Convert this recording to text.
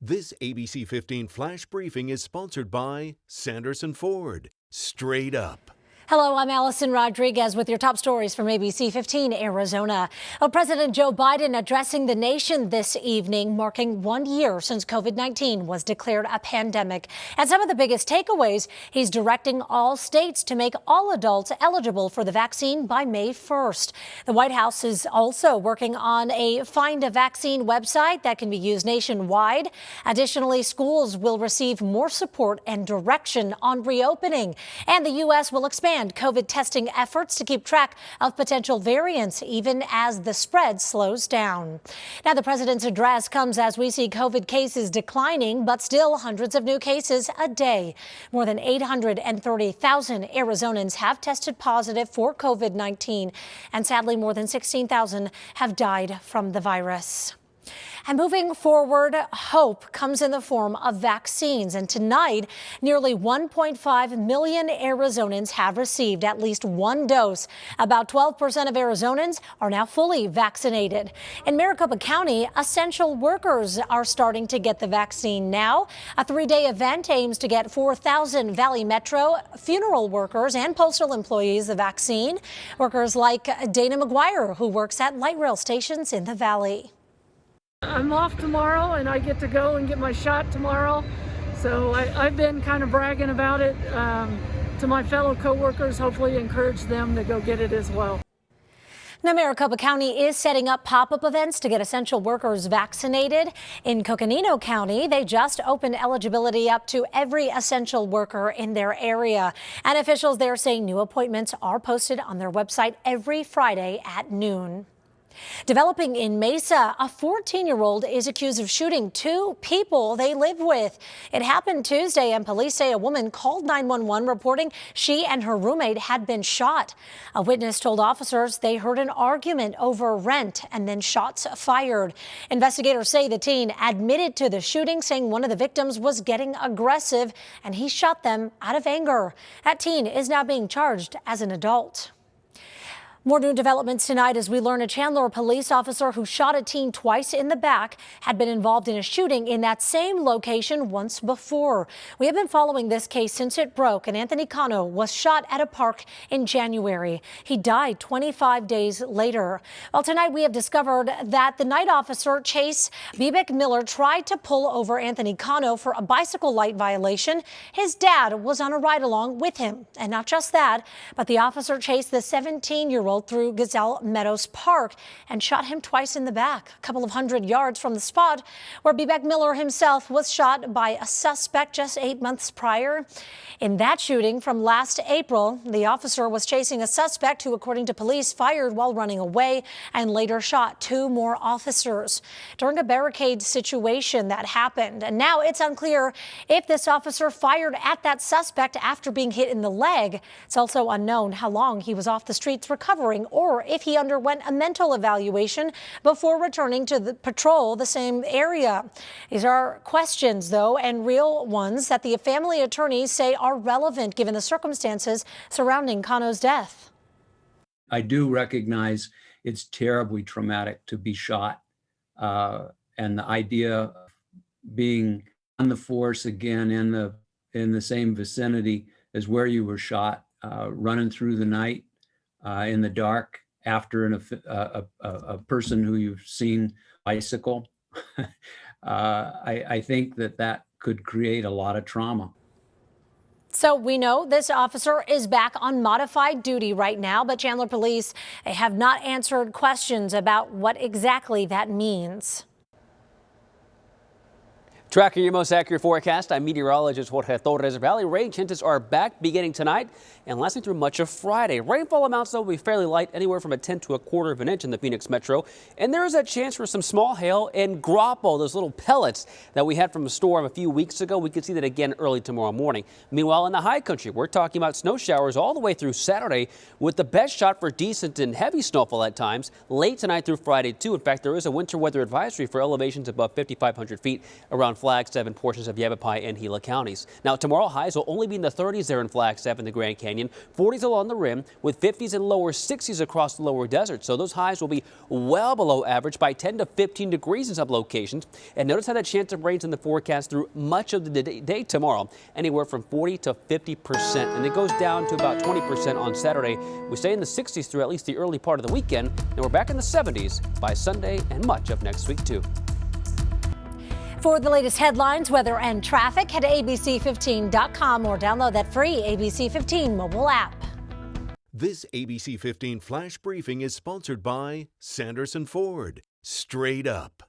This ABC 15 flash briefing is sponsored by Sanderson Ford. Straight up. Hello, I'm Allison Rodriguez with your top stories from ABC 15 Arizona. President Joe Biden addressing the nation this evening, marking 1 year since COVID-19 was declared a pandemic. And some of the biggest takeaways, he's directing all states to make all adults eligible for the vaccine by May 1st. The White House is also working on a Find a Vaccine website that can be used nationwide. Additionally, schools will receive more support and direction on reopening. And the U.S. will expand COVID testing efforts to keep track of potential variants, even as the spread slows down. Now, the president's address comes as we see COVID cases declining, but still hundreds of new cases a day. More than 830,000 Arizonans have tested positive for COVID-19, and sadly, more than 16,000 have died from the virus. And moving forward, hope comes in the form of vaccines. And tonight, nearly 1.5 million Arizonans have received at least one dose. About 12% of Arizonans are now fully vaccinated. In Maricopa County, essential workers are starting to get the vaccine now. A 3-day event aims to get 4,000 Valley Metro funeral workers and postal employees the vaccine. Workers like Dana McGuire, who works at light rail stations in the Valley. I'm off tomorrow and I get to go and get my shot tomorrow. So I've been kind of bragging about it to my fellow coworkers, hopefully encourage them to go get it as well. Now, Maricopa County is setting up pop-up events to get essential workers vaccinated. In Coconino County, they just opened eligibility up to every essential worker in their area. And officials there say new appointments are posted on their website every Friday at noon. Developing in Mesa, a 14-year-old is accused of shooting two people they live with. It happened Tuesday, and police say a woman called 911 reporting she and her roommate had been shot. A witness told officers they heard an argument over rent and then shots fired. Investigators say the teen admitted to the shooting, saying one of the victims was getting aggressive and he shot them out of anger. That teen is now being charged as an adult. More new developments tonight as we learn a Chandler police officer who shot a teen twice in the back had been involved in a shooting in that same location once before. We have been following this case since it broke, and Anthony Cano was shot at a park in January. He died 25 days later. Well, tonight we have discovered that the night officer, Chase Bebek Miller, tried to pull over Anthony Cano for a bicycle light violation. His dad was on a ride-along with him. And not just that, but the officer chased the 17-year-old through Gazelle Meadows Park and shot him twice in the back, a couple of 100 yards from the spot where Bebek Miller himself was shot by a suspect just 8 months prior. In that shooting from last April, the officer was chasing a suspect who, according to police, fired while running away and later shot two more officers during a barricade situation that happened. And now it's unclear if this officer fired at that suspect after being hit in the leg. It's also unknown how long he was off the streets recovering, or if he underwent a mental evaluation before returning to the patrol the same area. These are questions, though, and real ones that the family attorneys say are relevant given the circumstances surrounding Cano's death. I do recognize it's terribly traumatic to be shot, and the idea of being on the force again in the same vicinity as where you were shot, running through the night in the dark after a person who you've seen bicycle. I think that could create a lot of trauma. So we know this officer is back on modified duty right now, but Chandler police have not answered questions about what exactly that means. Tracking your most accurate forecast, I'm meteorologist Jorge Torres. Valley rain chances are back beginning tonight and lasting through much of Friday. Rainfall amounts, though, will be fairly light, anywhere from a 10 to a quarter of an inch in the Phoenix metro. And there is a chance for some small hail and grapple, those little pellets that we had from a storm a few weeks ago. We could see that again early tomorrow morning. Meanwhile, in the high country, we're talking about snow showers all the way through Saturday, with the best shot for decent and heavy snowfall at times late tonight through Friday, too. In fact, there is a winter weather advisory for elevations above 5,500 feet around Flagstaff and portions of Yavapai and Gila counties. Now, tomorrow highs will only be in the 30s there in Flagstaff and the Grand Canyon, 40s along the rim, with 50s and lower 60s across the lower desert. So those highs will be well below average by 10 to 15 degrees in some locations. And notice how that chance of rains in the forecast through much of the day tomorrow, anywhere from 40 to 50%. And it goes down to about 20% on Saturday. We stay in the 60s through at least the early part of the weekend, and we're back in the 70s by Sunday and much of next week, too. For the latest headlines, weather, and traffic, head to ABC15.com or download that free ABC15 mobile app. This ABC 15 Flash Briefing is sponsored by Sanderson Ford. Straight up.